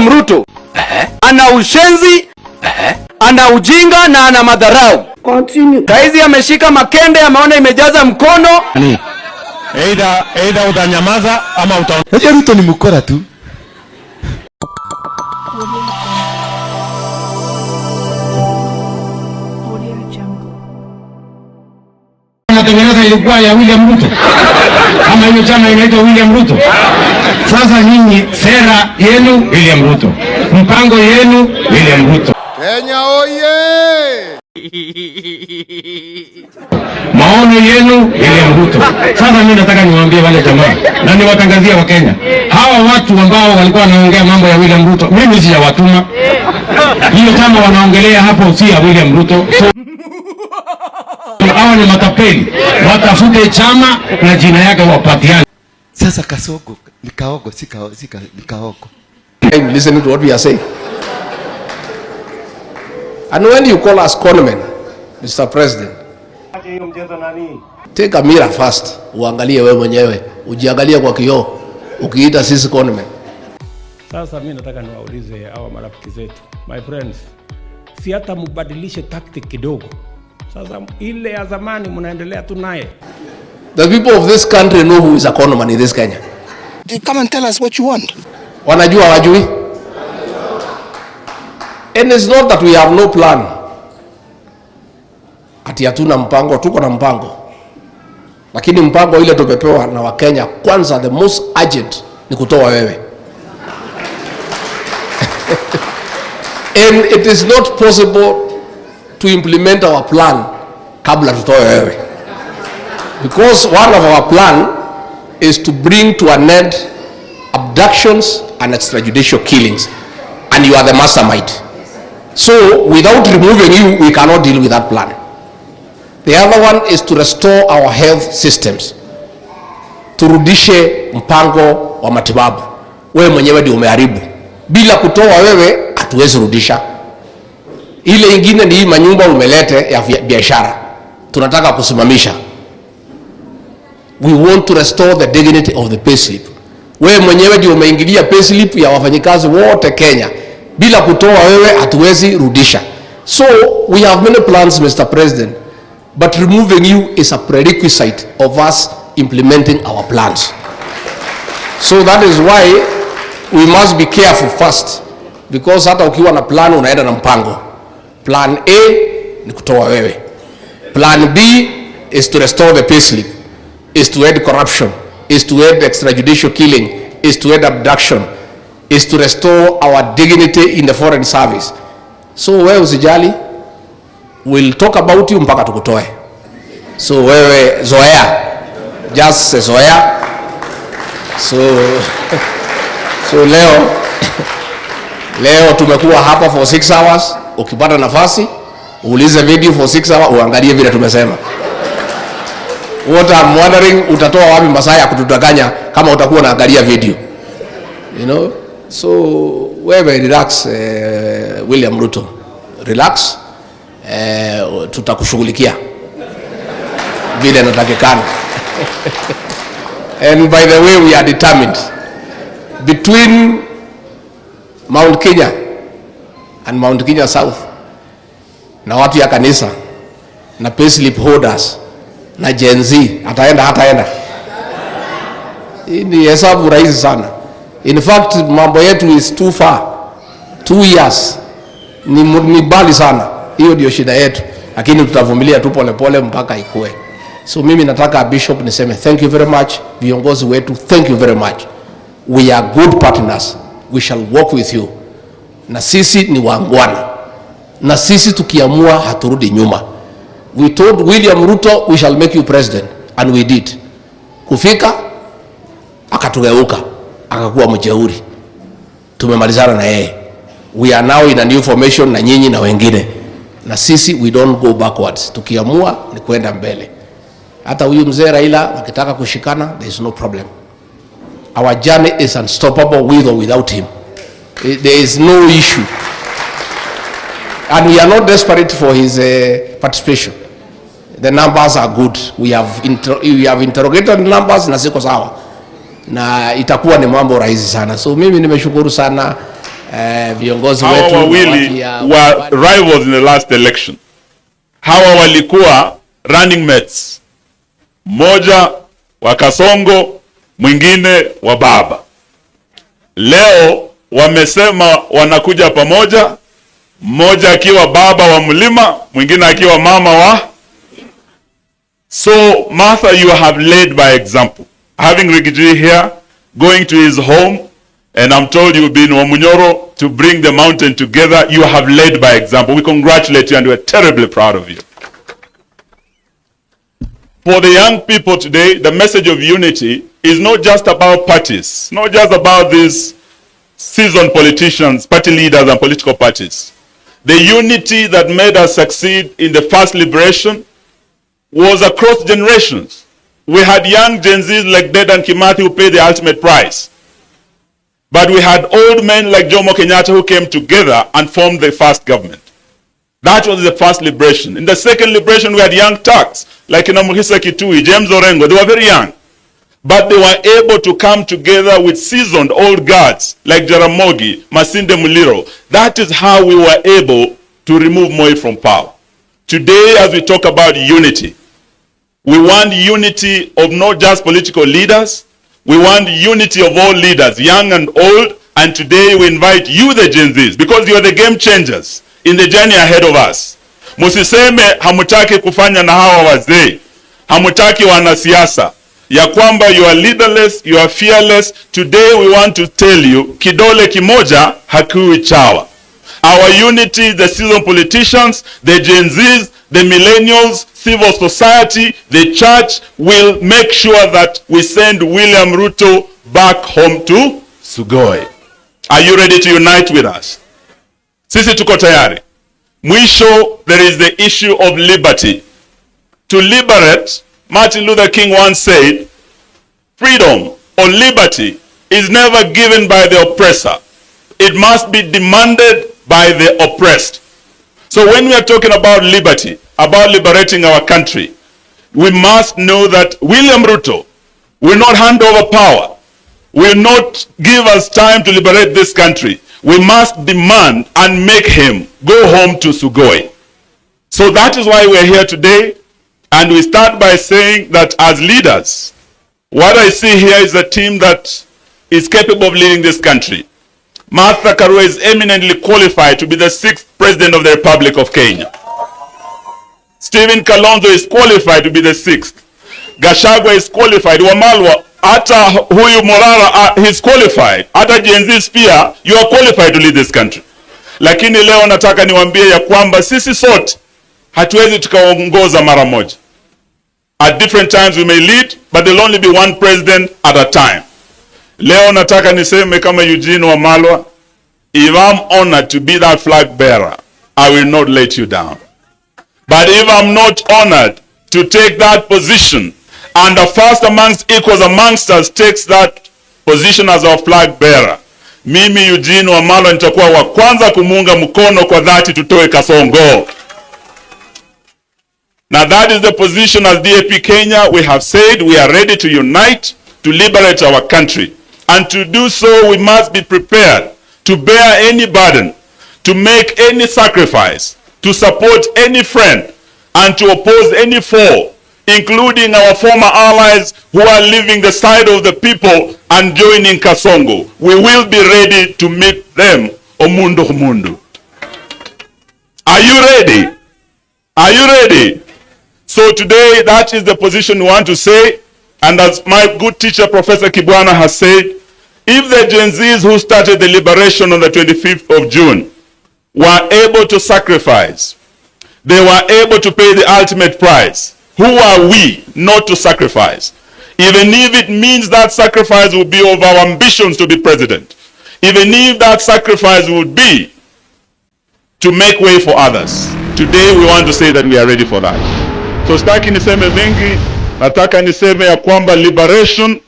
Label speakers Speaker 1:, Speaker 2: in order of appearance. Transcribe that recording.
Speaker 1: William Ruto ana ushenzi, ana ujinga na ana madharau.
Speaker 2: Continue.
Speaker 1: Saizi ameshika makende, ameona imejaza mkono.
Speaker 3: Either utanyamaza ama
Speaker 4: Unajua Ruto ni mkora tu.
Speaker 3: Natengeneza ilikuwa ya William Ruto. Kama hiyo chama inaitwa William Ruto. Sasa nyinyi sera yenu William Ruto. Mpango yenu William Ruto.
Speaker 5: Kenya oye!
Speaker 3: Maono yenu William Ruto. Sasa mimi nataka niwaambie wale jamaa na niwatangazie wa Kenya. Hawa watu ambao walikuwa wanaongea mambo ya William Ruto, mimi sijawatuma. Hiyo chama wanaongelea hapo si ya William Ruto. Hawa ni matapeli. Watafute chama na jina yake wapatiane.
Speaker 4: Sasa Kasongo nikaogo nikaogo.
Speaker 5: Listen to what we are saying. And when you call us conman, Mr. President, take a mirror first. Uangalie wewe mwenyewe, ujiangalie kwa kioo, ukiita sisi conman.
Speaker 6: Sasa mimi nataka niwaulize hawa marafiki zetu, my friends, si hata mbadilishe tactic kidogo. Sasa ile ya zamani mnaendelea tu naye.
Speaker 5: The people of this country know who is a conman in this Kenya.
Speaker 2: Come and tell us what you want.
Speaker 5: Wanajua wajui? And it's not that we have no plan. Ati hatuna mpango, tuko na mpango. Lakini mpango ile tupepewa na Wakenya, kwanza the most urgent ni kutoa wewe. And it is not possible to implement our plan kabla tutoe wewe. Because one of our plan is to bring to an end abductions and extrajudicial killings. And you are the mastermind. So without removing you, we cannot deal with that plan. The other one is to restore our health systems. Turudishe mpango wa matibabu. Wewe mwenyewe ndio umeharibu. Bila kutoa wewe, hatuwezi rudisha. Ile ingine ni hii manyumba umelete ya biashara. Tunataka kusimamisha. We want to restore the dignity of the payslip. Wewe mwenyewe ndio umeingilia payslip ya wafanyikazi wote Kenya. Bila kutoa wewe hatuwezi rudisha. So we have many plans, Mr. President, but removing you is a prerequisite of us implementing our plans. So that is why we must be careful first, because hata ukiwa na plan unaenda na mpango. Plan A ni kutoa wewe. Plan B is to restore the payslip, is to end corruption, is to end extrajudicial killing, is to end abduction, is to restore our dignity in the foreign service. So wewe usijali, we'll talk about you mpaka tukutoe. So wewe zoea, just zoea. So leo tumekuwa hapa for 6 hours. Ukipata nafasi uulize video for 6 hours, uangalie vile tumesema. What I'm wondering, utatoa wapi masaa ya kutudanganya kama utakuwa unaangalia video, you know? So wewe relax, William Ruto, relax, tutakushughulikia vile natakikana. And by the way, we are determined, between Mount Kenya and Mount Kenya South, na watu ya kanisa na payslip holders na Gen Z, hataenda. Hii ni hesabu rahisi sana. In fact, mambo yetu is too far. 2 years ni bali sana. Hiyo ndio shida yetu, lakini tutavumilia tu pole mpaka ikue. So mimi nataka Bishop niseme thank you very much. Viongozi wetu, thank you very much. We are good partners. We shall work with you. Na sisi ni wangwana. Na sisi tukiamua haturudi nyuma. We told William Ruto we shall make you president, and we did. Kufika akatugeuka, akakuwa mjeuri. Tumemalizana na yeye. We are now in a new formation na nyinyi na wengine. Na sisi we don't go backwards. Tukiamua ni kwenda mbele. Hata huyu mzee Raila akitaka kushikana, there is no problem. Our journey is unstoppable with or without him. There is no issue. And we are not desperate for his participation. The numbers are good. We have interrogated numbers na ziko sawa. Na itakuwa ni mambo rahisi sana. So mimi nimeshukuru sana viongozi
Speaker 7: hawa
Speaker 5: wetu
Speaker 7: wawili wa rivals in the last election. Hawa walikuwa running mates, mmoja wa Kasongo, mwingine wa baba. Leo wamesema wanakuja pamoja, mmoja akiwa baba wa mlima, mwingine akiwa mama wa. So Martha, you have led by example, having Rigiji here, going to his home, and I'm told you've been Wamunyoro to bring the mountain together. You have led by example. We congratulate you and we're terribly proud of you. For the young people today, the message of unity is not just about parties, not just about these seasoned politicians, party leaders and political parties. The unity that made us succeed in the first liberation was across generations. We had young Gen Zs like Dedan and Kimathi who paid the ultimate price. But we had old men like Jomo Kenyatta who came together and formed the first government. That was the first liberation. In the second liberation, we had young Turks like Inamuhisa Kitui, James Orengo. They were very young. But they were able to come together with seasoned old guards like Jaramogi, Masinde Muliro. That is how we were able to remove Moi from power. Today, as we talk about unity, we want unity of not just political leaders. We want unity of all leaders, young and old. And today we invite you, the Gen Zs, because you are the game changers in the journey ahead of us. Musiseme hamutaki kufanya na hawa wazee, hamutaki wanasiasa, ya kwamba you are leaderless, you are fearless. Today we want to tell you, kidole kimoja hakiwi chawa. Our unity, the seasoned politicians, the Gen Zs, the millennials, civil society, the church will make sure that we send William Ruto back home to Sugoi. Are you ready to unite with us? Sisi tuko tayari. Mwisho, there is the issue of liberty. To liberate, Martin Luther King once said, freedom or liberty is never given by the oppressor. It must be demanded by the oppressed. So when we are talking about liberty, about liberating our country, we must know that William Ruto will not hand over power, will not give us time to liberate this country. We must demand and make him go home to Sugoi. So that is why we're here today. And we start by saying that as leaders, what I see here is a team that is capable of leading this country. Martha Karua is eminently qualified to be the 6th President of the Republic of Kenya. Stephen Kalonzo is qualified to be the 6th. Gachagua is qualified. Wamalwa, hata huyu Morara, he's qualified. Hata Gen Z pia, you are qualified to lead this country. Lakini leo nataka niwaambie ya kwamba sisi sote hatuwezi tukaongoza mara moja. At different times we may lead, but there'll only be one president at a time. Leo nataka niseme kama Eugene Wamalwa, if I'm honored to be that flag bearer, I will not let you down. But if I'm not honored to take that position, and the first amongst equals amongst us takes that position as our flag bearer, mimi Eugene Wamalwa nitakuwa wa kwanza kumunga mkono kwa dhati tutoe Kasongo. Now that is the position as DAP Kenya. We have said we are ready to unite to liberate our country. And to do so, we must be prepared to bear any burden, to make any sacrifice, to support any friend, and to oppose any foe, including our former allies who are leaving the side of the people and joining Kasongo. We will be ready to meet them, Omundo Humundu. Are you ready? Are you ready? So today, that is the position we want to say. And as my good teacher, Professor Kibwana, has said, if the Gen Zs who started the liberation on the 25th of June were able to sacrifice, they were able to pay the ultimate price, who are we not to sacrifice? Even if it means that sacrifice will be of our ambitions to be president, even if that sacrifice would be to make way for others, today we want to say that we are ready for that. So sitaki niseme mengi, nataka niseme ya kwamba liberation